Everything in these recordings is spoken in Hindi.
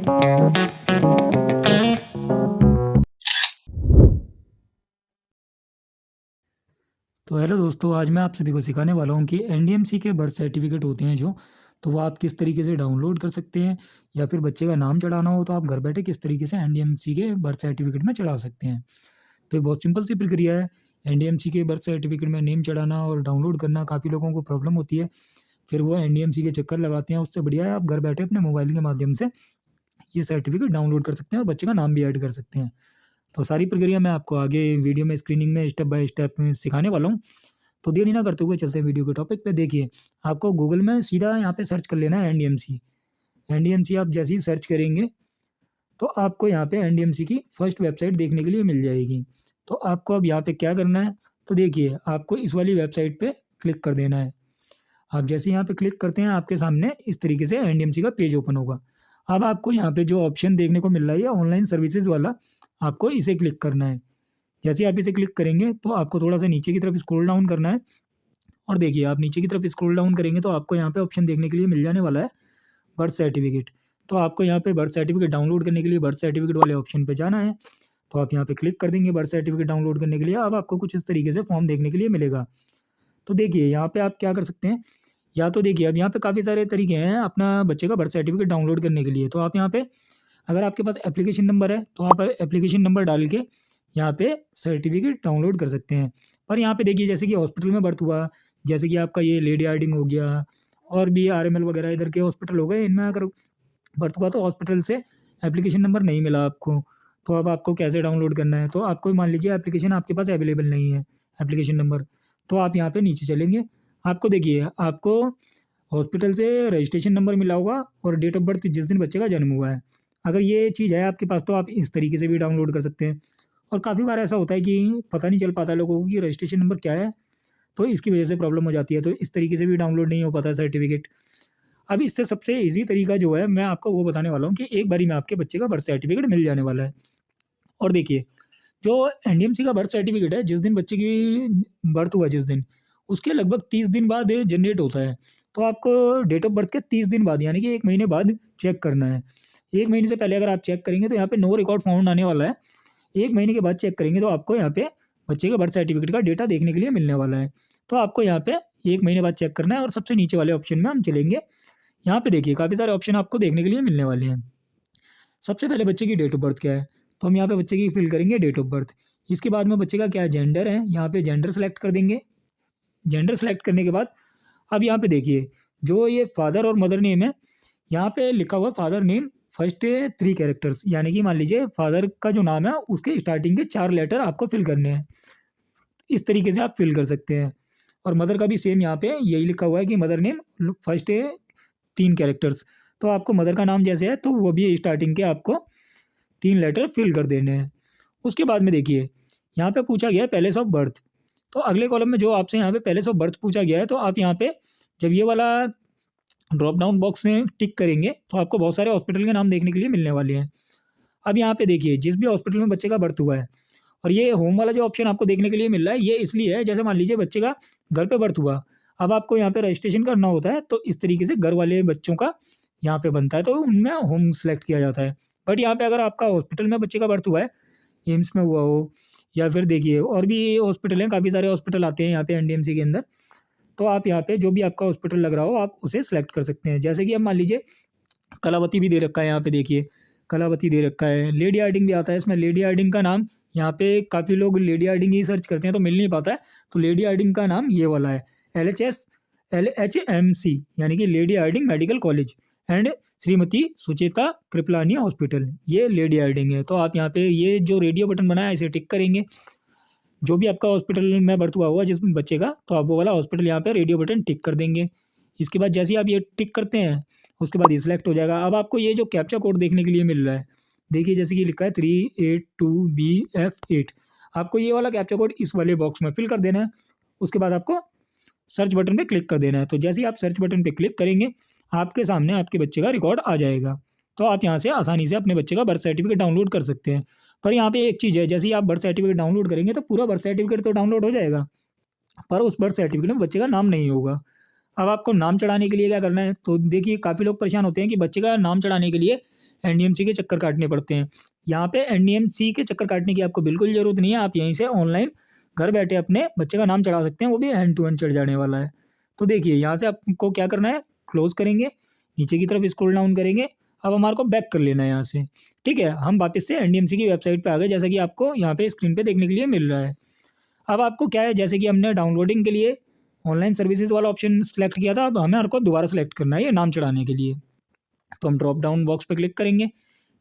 तो हेलो दोस्तों, आज मैं आप सभी को सिखाने वाला हूँ कि एनडीएमसी के बर्थ सर्टिफिकेट होते हैं जो, तो वो आप किस तरीके से डाउनलोड कर सकते हैं, या फिर बच्चे का नाम चढ़ाना हो तो आप घर बैठे किस तरीके से एनडीएमसी के बर्थ सर्टिफिकेट में चढ़ा सकते हैं। तो ये बहुत सिंपल सी प्रक्रिया है। एनडीएमसी के बर्थ सर्टिफिकेट में नेम चढ़ाना और डाउनलोड करना काफ़ी लोगों को प्रॉब्लम होती है, फिर वो एनडीएमसी के चक्कर लगाते हैं। उससे बढ़िया है आप घर बैठे अपने मोबाइल के माध्यम से ये सर्टिफिकेट डाउनलोड कर सकते हैं और बच्चे का नाम भी ऐड कर सकते हैं। तो सारी प्रक्रिया मैं आपको आगे वीडियो में स्क्रीनिंग में स्टेप बाय स्टेप सिखाने वाला हूँ। तो देरी ना करते हुए चलते हैं वीडियो के टॉपिक पे। देखिए, आपको गूगल में सीधा यहाँ पे सर्च कर लेना है एनडीएमसी। एनडीएमसी आप जैसे ही सर्च करेंगे तो आपको यहाँ पे एनडीएमसी की फर्स्ट वेबसाइट देखने के लिए मिल जाएगी। तो आपको अब यहाँ पे क्या करना है, तो देखिए आपको इस वाली वेबसाइट पे क्लिक कर देना है। आप जैसे यहाँ पे क्लिक करते हैं आपके सामने इस तरीके से एनडीएमसी का पेज ओपन होगा। अब आपको यहाँ पे जो ऑप्शन देखने को मिल रहा है ऑनलाइन सर्विसेज वाला, आपको इसे क्लिक करना है। जैसे आप इसे क्लिक करेंगे तो आपको थोड़ा सा नीचे की तरफ स्क्रॉल डाउन करना है, और देखिए आप नीचे की तरफ स्क्रॉल डाउन करेंगे तो आपको यहाँ पे ऑप्शन देखने के लिए मिल जाने वाला है बर्थ सर्टिफिकेट। तो आपको यहाँ पे बर्थ सर्टिफिकेट डाउनलोड करने के लिए बर्थ सर्टिफिकेट वाले ऑप्शन पे जाना है। तो आप यहाँ पे क्लिक कर देंगे बर्थ सर्टिफिकेट डाउनलोड करने के लिए। अब आपको कुछ इस तरीके से फॉर्म देखने के लिए मिलेगा। तो देखिए यहाँ पे आप क्या कर सकते हैं, या तो देखिए अब यहाँ पे काफ़ी सारे तरीके हैं अपना बच्चे का बर्थ सर्टिफिकेट डाउनलोड करने के लिए। तो आप यहाँ पे अगर आपके पास एप्लीकेशन नंबर है तो आप एप्लीकेशन नंबर डाल के यहाँ पे सर्टिफिकेट डाउनलोड कर सकते हैं। पर यहाँ पे देखिए जैसे कि हॉस्पिटल में बर्थ हुआ, जैसे कि आपका ये लेडी हार्डिंग हो गया और भी आरएमएल वगैरह इधर के हॉस्पिटल हो गए, इनमें अगर बर्थ हुआ तो हॉस्पिटल से एप्लीकेशन नंबर नहीं मिला आपको, तो अब आपको कैसे डाउनलोड करना है। तो आपको मान लीजिए एप्लीकेशन आपके पास अवेलेबल नहीं है एप्लीकेशन नंबर, तो आप यहाँ पे नीचे चलेंगे। आपको देखिए आपको हॉस्पिटल से रजिस्ट्रेशन नंबर मिला होगा और डेट ऑफ बर्थ जिस दिन बच्चे का जन्म हुआ है। अगर ये चीज़ है आपके पास तो आप इस तरीके से भी डाउनलोड कर सकते हैं। और काफ़ी बार ऐसा होता है कि पता नहीं चल पाता लोगों को कि रजिस्ट्रेशन नंबर क्या है, तो इसकी वजह से प्रॉब्लम हो जाती है। तो इस तरीके से भी डाउनलोड नहीं हो पाता सर्टिफिकेट। अब इससे सबसे ईज़ी तरीका जो है मैं आपको वो बताने वाला हूँ कि एक बारी में आपके बच्चे का बर्थ सर्टिफिकेट मिल जाने वाला है। और देखिए जो एनडीएमसी का बर्थ सर्टिफिकेट है जिस दिन बच्चे की बर्थ हुआ जिस दिन, उसके लगभग 30 दिन बाद जनरेट होता है। तो आपको डेट ऑफ बर्थ के 30 दिन बाद यानी कि 1 महीने बाद चेक करना है। 1 महीने से पहले अगर आप चेक करेंगे तो यहाँ पे नो रिकॉर्ड फाउंड आने वाला है। 1 महीने के बाद चेक करेंगे तो आपको यहाँ पे बच्चे के बर्थ सर्टिफिकेट का डेटा देखने के लिए मिलने वाला है। तो आपको यहाँ पे 1 महीने बाद चेक करना है और सबसे नीचे वाले ऑप्शन में हम चलेंगे। यहाँ पे देखिए काफ़ी सारे ऑप्शन आपको देखने के लिए मिलने वाले हैं। सबसे पहले बच्चे की डेट ऑफ बर्थ क्या है, तो हम यहाँ पे बच्चे की फिल करेंगे डेट ऑफ बर्थ। इसके बाद में बच्चे का क्या जेंडर है, यहाँ पे जेंडर सेलेक्ट कर देंगे। जेंडर सेलेक्ट करने के बाद अब यहाँ पे देखिए जो ये फादर और मदर नेम है, यहाँ पे लिखा हुआ फादर नेम फर्स्ट 3 कैरेक्टर्स, यानी कि मान लीजिए फादर का जो नाम है उसके स्टार्टिंग के 4 लेटर आपको फिल करने हैं। इस तरीके से आप फिल कर सकते हैं। और मदर का भी सेम यहाँ पे यही लिखा हुआ है कि मदर नेम फर्स्ट 3 कैरेक्टर्स। तो आपको मदर का नाम जैसे है तो वो भी स्टार्टिंग के आपको 3 लेटर फिल कर देने हैं। उसके बाद में देखिए यहाँ पे पूछा गया है पैलेस ऑफ बर्थ। तो अगले कॉलम में जो आपसे यहाँ पे पैलेस ऑफ बर्थ पूछा गया है, तो आप यहाँ पे जब ये वाला ड्रॉप डाउन बॉक्स में टिक करेंगे तो आपको बहुत सारे हॉस्पिटल के नाम देखने के लिए मिलने वाले हैं। अब यहाँ पे देखिए जिस भी हॉस्पिटल में बच्चे का बर्थ हुआ है, और ये होम वाला जो ऑप्शन आपको देखने के लिए मिल रहा है ये इसलिए है, जैसे मान लीजिए बच्चे का घर पे बर्थ हुआ, अब आपको यहाँ पे रजिस्ट्रेशन करना होता है तो इस तरीके से घर वाले बच्चों का यहाँ पे बनता है, तो उनमें होम सेलेक्ट किया जाता है। बट यहाँ पे अगर आपका हॉस्पिटल में बच्चे का बर्थ हुआ है, एम्स में हुआ हो, या फिर देखिए और भी हॉस्पिटल हैं, काफ़ी सारे हॉस्पिटल आते हैं यहाँ पे एनडीएमसी के अंदर, तो आप यहाँ पे जो भी आपका हॉस्पिटल लग रहा हो आप उसे सेलेक्ट कर सकते हैं। जैसे कि अब मान लीजिए कलावती भी दे रखा है, यहाँ पे देखिए कलावती दे रखा है। लेडी हार्डिंग भी आता है इसमें। लेडी हार्डिंग का नाम यहाँ पे काफ़ी लोग लेडी हार्डिंग ही सर्च करते हैं तो मिल नहीं पाता है, तो लेडी हार्डिंग का नाम ये वाला है LHMC, यानी कि lady Harding medical college and Shrimati Sucheta Kripalani hospital, ये लेडी हार्डिंग है। तो आप यहाँ पे ये जो रेडियो बटन बनाया है इसे टिक करेंगे। जो भी आपका हॉस्पिटल में बर्थ हुआ होगा जिस बच्चे का, तो आप वो वाला हॉस्पिटल यहाँ पे रेडियो बटन टिक कर देंगे। इसके बाद जैसे ही आप ये टिक करते हैं उसके बाद ये सिलेक्ट हो जाएगा। अब आपको ये जो कैप्चा कोड देखने के लिए मिल रहा है, देखिए जैसे कि लिखा है 382BF8, आपको ये वाला कैप्चा कोड इस वाले बॉक्स में फिल कर देना है। उसके बाद आपको सर्च बटन पे क्लिक कर देना है। तो जैसे ही आप सर्च बटन पे क्लिक करेंगे आपके सामने आपके बच्चे का रिकॉर्ड आ जाएगा। तो आप यहाँ से आसानी से अपने बच्चे का बर्थ सर्टिफिकेट डाउनलोड कर सकते हैं। पर यहाँ पे एक चीज़ है, जैसे ही आप बर्थ सर्टिफिकेट डाउनलोड करेंगे तो पूरा बर्थ सर्टिफिकेट तो डाउनलोड हो जाएगा, पर उस बर्थ सर्टिफिकेट में बच्चे का नाम नहीं होगा। अब आपको नाम चढ़ाने के लिए क्या करना है, तो देखिए काफ़ी लोग परेशान होते हैं कि बच्चे का नाम चढ़ाने के लिए एनडीएमसी के चक्कर काटने पड़ते हैं। यहाँ पे एनडीएमसी के चक्कर काटने की आपको बिल्कुल ज़रूरत नहीं है। आप यहीं से ऑनलाइन घर बैठे अपने बच्चे का नाम चढ़ा सकते हैं, वो भी हैंड टू हैंड चढ़ जाने वाला है। तो देखिए यहाँ से आपको क्या करना है, क्लोज़ करेंगे, नीचे की तरफ स्क्रॉल डाउन करेंगे। अब हमारे को बैक कर लेना है यहाँ से, ठीक है। हम वापस से एनडीएमसी की वेबसाइट पे आ गए, जैसा कि आपको यहाँ पे स्क्रीन पे देखने के लिए मिल रहा है। अब आपको क्या है, जैसे कि हमने डाउनलोडिंग के लिए ऑनलाइन सर्विसेज वाला ऑप्शन सेलेक्ट किया था, अब हमें को दोबारा सेलेक्ट करना है ये नाम चढ़ाने के लिए। तो हम ड्रॉप डाउन बॉक्स पे क्लिक करेंगे,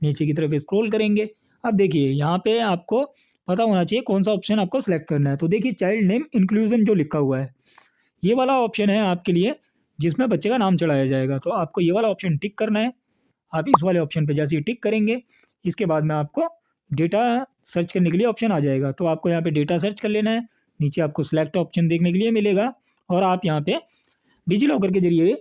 नीचे की तरफ स्क्रॉल करेंगे। अब देखिए यहाँ पे आपको पता होना चाहिए कौन सा ऑप्शन आपको सेलेक्ट करना है। तो देखिए चाइल्ड नेम इंक्लूजन जो लिखा हुआ है, ये वाला ऑप्शन है आपके लिए जिसमें बच्चे का नाम चढ़ाया जाएगा। तो आपको ये वाला ऑप्शन टिक करना है। आप इस वाले ऑप्शन पे जैसे ही टिक करेंगे, इसके बाद में आपको डेटा सर्च करने के लिए ऑप्शन आ जाएगा। तो आपको यहाँ पे डेटा सर्च कर लेना है। नीचे आपको सिलेक्ट ऑप्शन देखने के लिए मिलेगा और आप यहाँ पे डिजी लॉकर के जरिए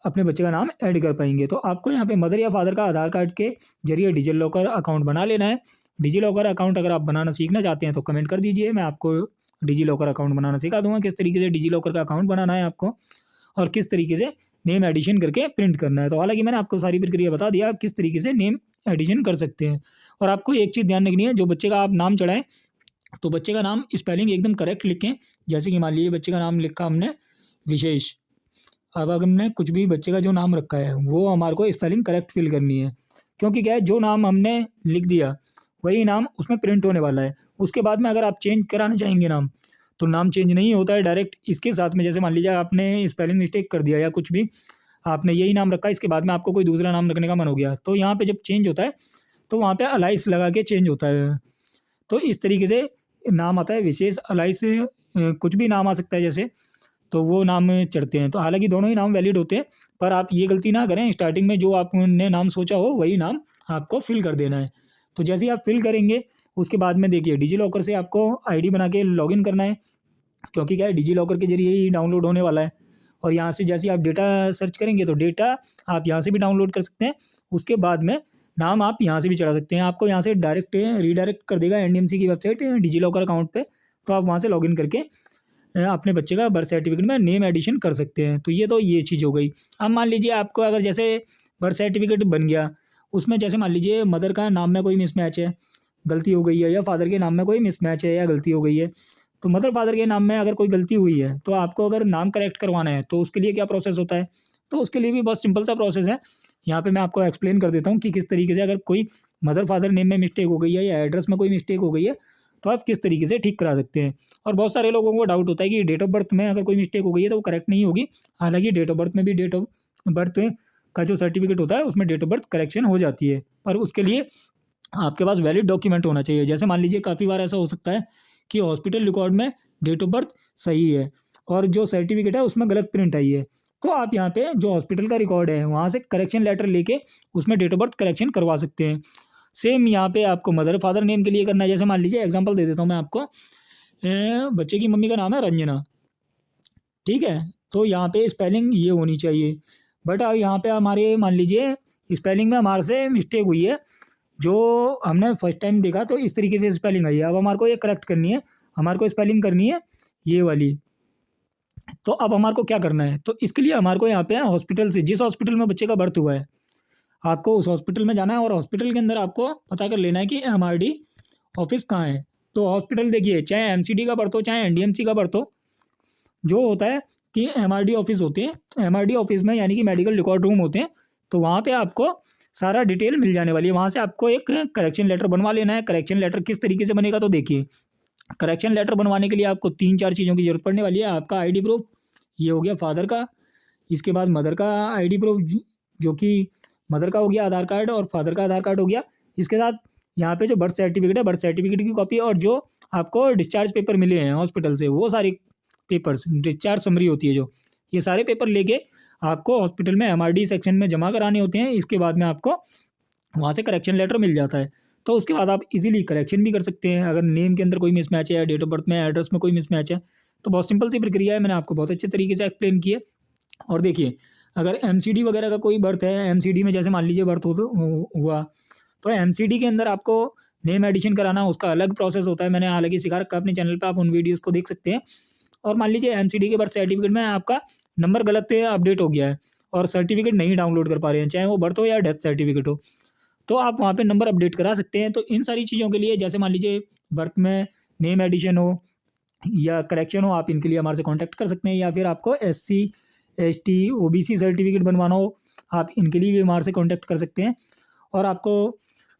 अपने बच्चे का नाम ऐड कर पाएंगे। तो आपको यहाँ पे मदर या फादर का आधार कार्ड के जरिए डिजी लॉकर अकाउंट बना लेना है। डिजी लॉकर अकाउंट अगर आप बनाना सीखना चाहते हैं तो कमेंट कर दीजिए, मैं आपको डिजी लॉकर अकाउंट बनाना सिखा दूंगा, किस तरीके से डिजी लॉकर का अकाउंट बनाना है आपको और किस तरीके से नेम एडिशन करके प्रिंट करना है। तो हालांकि मैंने आपको सारी प्रक्रिया बता दिया, आप किस तरीके से नेम एडिशन कर सकते हैं। और आपको एक चीज़ ध्यान रखनी है, जो बच्चे का आप नाम चढ़ाएं तो बच्चे का नाम स्पेलिंग एकदम करेक्ट लिखें। जैसे कि मान लीजिए बच्चे का नाम लिखा हमने विशेष, अब अगर हमने कुछ भी बच्चे का जो नाम रखा है वो हमारे को स्पेलिंग करेक्ट फिल करनी है, क्योंकि क्या है जो नाम हमने लिख दिया वही नाम उसमें प्रिंट होने वाला है। उसके बाद में अगर आप चेंज कराना चाहेंगे नाम, तो नाम चेंज नहीं होता है डायरेक्ट इसके साथ में। जैसे मान लीजिए आपने स्पेलिंग मिस्टेक कर दिया या कुछ भी, आपने यही नाम रखा, इसके बाद में आपको कोई दूसरा नाम रखने का मन हो गया, तो यहाँ पे जब चेंज होता है तो वहाँ पे अलाइस लगा के चेंज होता है। तो इस तरीके से नाम आता है विशेष, अलाइस, कुछ भी नाम आ सकता है जैसे, तो वो नाम चढ़ते हैं। तो हालांकि दोनों ही नाम वैलिड होते हैं, पर आप ये गलती ना करें, स्टार्टिंग में जो आपने नाम सोचा हो वही नाम आपको फिल कर देना है। तो जैसे ही आप फिल करेंगे उसके बाद में देखिए डिजी लॉकर से आपको आईडी बना के लॉगिन करना है, क्योंकि क्या है डिजी लॉकर के जरिए ही डाउनलोड होने वाला है। और यहाँ से जैसे आप डेटा सर्च करेंगे तो डेटा आप यहाँ से भी डाउनलोड कर सकते हैं। उसके बाद में नाम आप यहाँ से भी चढ़ा सकते हैं। आपको यहाँ से डायरेक्ट रीडायरेक्ट कर देगा एनडीएमसी की वेबसाइट डिजी लॉकर अकाउंट पे, तो आप वहाँ से लॉगिन करके अपने बच्चे का बर्थ सर्टिफिकेट में नेम एडिशन कर सकते हैं। तो ये चीज़ हो गई। अब मान लीजिए आपको अगर जैसे बर्थ सर्टिफिकेट बन गया, उसमें जैसे मान लीजिए मदर का नाम में कोई मिसमैच है, गलती हो गई है, या फादर के नाम में कोई मिसमैच है या गलती हो गई है, तो मदर फादर के नाम में अगर कोई गलती हुई है तो आपको अगर नाम करेक्ट करवाना है तो उसके लिए क्या प्रोसेस होता है। तो उसके लिए भी बहुत सिंपल सा प्रोसेस है। यहाँ पे मैं आपको एक्सप्लेन कर देता हूँ कि किस तरीके से अगर कोई मदर फादर नेम में मिस्टेक हो गई है या एड्रेस में कोई मिस्टेक हो गई है तो आप किस तरीके से ठीक करा सकते हैं। और बहुत सारे लोगों को डाउट होता है कि डेट ऑफ बर्थ में अगर कोई मिस्टेक हो गई है तो वो करेक्ट नहीं होगी। हालांकि डेट ऑफ बर्थ में भी डेट ऑफ बर्थ का जो सर्टिफिकेट होता है उसमें डेट ऑफ बर्थ करेक्शन हो जाती है, पर उसके लिए आपके पास वैलिड डॉक्यूमेंट होना चाहिए। जैसे मान लीजिए काफ़ी बार ऐसा हो सकता है कि हॉस्पिटल रिकॉर्ड में डेट ऑफ बर्थ सही है और जो सर्टिफिकेट है उसमें गलत प्रिंट आई है, तो आप यहाँ पे जो हॉस्पिटल का रिकॉर्ड है वहाँ से करेक्शन लेटर लेके उसमें डेट ऑफ बर्थ करेक्शन करवा सकते हैं। सेम यहाँ पे आपको मदर फादर नेम के लिए करना है। जैसे मान लीजिए एग्जांपल दे देता हूँ मैं आपको, बच्चे की मम्मी का नाम है रंजना, ठीक है, तो यहाँ पे स्पेलिंग ये होनी चाहिए, बट अब यहाँ पे हमारे मान लीजिए स्पेलिंग में हमारे से मिस्टेक हुई है, जो हमने फर्स्ट टाइम देखा तो इस तरीके से स्पेलिंग आई है। अब हमारे को ये करेक्ट करनी है, हमारे को स्पेलिंग करनी है ये वाली। तो अब हमारे को क्या करना है, तो इसके लिए हमारे को यहाँ पे हॉस्पिटल से, जिस हॉस्पिटल में बच्चे का बर्थ हुआ है आपको उस हॉस्पिटल में जाना है और हॉस्पिटल के अंदर आपको पता कर लेना है कि एमआरडी ऑफिस कहाँ है। तो हॉस्पिटल देखिए, चाहे एमसीडी का बर्थ हो चाहे एनडीएमसी का बर्थ हो, जो होता है कि एमआरडी ऑफिस होते हैं, एमआरडी ऑफिस में यानी कि मेडिकल रिकॉर्ड रूम होते हैं, तो वहाँ पे आपको सारा डिटेल मिल जाने वाली है। वहाँ से आपको एक करेक्शन लेटर बनवा लेना है। करेक्शन लेटर किस तरीके से बनेगा, तो देखिए करेक्शन लेटर बनवाने के लिए आपको 3-4 चीज़ों की ज़रूरत पड़ने वाली है। आपका आईडी प्रूफ, ये हो गया फादर का, इसके बाद मदर का आईडी प्रूफ जो कि मदर का हो गया आधार कार्ड और फादर का आधार कार्ड हो गया। इसके साथ यहाँ पे जो बर्थ सर्टिफिकेट है, बर्थ सर्टिफिकेट की कॉपी और जो आपको डिस्चार्ज पेपर मिले हैं हॉस्पिटल से, वो सारे पेपर्स, डिस्चार्ज समरी होती है जो, ये सारे पेपर लेके आपको हॉस्पिटल में एमआरडी सेक्शन में जमा कराने होते हैं। इसके बाद में आपको वहाँ से करेक्शन लेटर मिल जाता है। तो उसके बाद आप इजीली करेक्शन भी कर सकते हैं अगर नेम के अंदर कोई मिसमैच है या डेट ऑफ बर्थ में एड्रेस में कोई मिसमैच है। तो बहुत सिंपल सी प्रक्रिया है, मैंने आपको बहुत अच्छे तरीके से एक्सप्लेन की है। और देखिए अगर एमसीडी वगैरह का कोई बर्थ है, एमसीडी में जैसे मान लीजिए बर्थ हुआ, तो एमसीडी के अंदर आपको नेम एडिशन कराना, उसका अलग प्रोसेस होता है। मैंने हालांकि सिखा रखा है अपने चैनल पे, आप उन वीडियोस को देख सकते हैं। और मान लीजिए एमसीडी के बर्थ सर्टिफिकेट में आपका नंबर गलत अपडेट हो गया है और सर्टिफिकेट नहीं डाउनलोड कर पा रहे हैं, चाहे वो बर्थ हो या डेथ सर्टिफिकेट हो, तो आप वहाँ पे नंबर अपडेट करा सकते हैं। तो इन सारी चीज़ों के लिए, जैसे मान लीजिए बर्थ में नेम एडिशन हो या करेक्शन हो, आप इनके लिए हमारे से कॉन्टैक्ट कर सकते हैं। या फिर आपको SC ST OBC सर्टिफिकेट बनवाना हो, आप इनके लिए भी हमारे से कॉन्टैक्ट कर सकते हैं। और आपको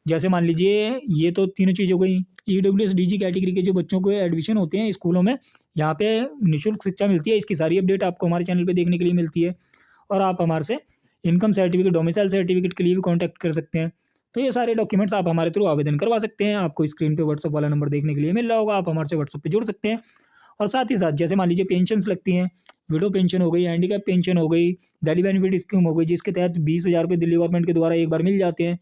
जैसे मान लीजिए ये तो तीनों चीज़ हो गई। EWS DG कैटेगरी के जो बच्चों को एडमिशन होते हैं स्कूलों में, यहाँ पे निःशुल्क शिक्षा मिलती है। इसकी सारी अपडेट आपको हमारे चैनल पे देखने के लिए मिलती है। और आप हमारे से इनकम सर्टिफिकेट, डोमिसाइल सर्टिफिकेट के लिए भी कॉन्टैक्ट कर सकते हैं। तो ये सारे डॉक्यूमेंट्स आप हमारे थ्रू आवेदन करवा सकते हैं। आपको स्क्रीन पे व्हाट्सअप वाला नंबर देखने के लिए मिल रहा होगा, आप हमारे से व्हाट्सअप पे जुड़ सकते हैं। और साथ ही साथ जैसे मान लीजिए पेंशन्स लगती हैं, विडो पेंशन हो गई, हैंडीकैप पेंशन हो गई, दिल्ली बेनिफिट स्कीम हो गई, जिसके तहत 20,000 रुपये दिल्ली गवर्नमेंट के द्वारा एक बार मिल जाते हैं।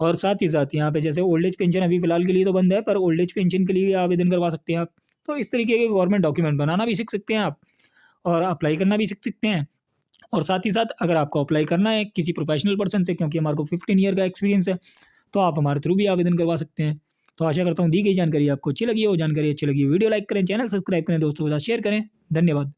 और साथ ही साथ यहाँ पे जैसे ओल्ड एज पेंशन अभी फिलहाल के लिए तो बंद है, पर ओल्ड एज पेंशन के लिए भी आवेदन करवा सकते हैं आप। तो इस तरीके के गवर्नमेंट डॉक्यूमेंट बनाना भी सीख सकते हैं आप, और अप्लाई करना भी सीख सकते हैं। और साथ ही साथ अगर आपको अप्लाई करना है किसी प्रोफेशनल पर्सन से, क्योंकि हमारे को 15 ईयर का एक्सपीरियंस है, तो आप हमारे थ्रू भी आवेदन करवा सकते हैं। तो आशा करता हूँ दी गई जानकारी आपको अच्छी लगी हो। जानकारी अच्छी लगी वीडियो लाइक करें, चैनल सब्सक्राइब करें, दोस्तों के साथ शेयर करें। धन्यवाद।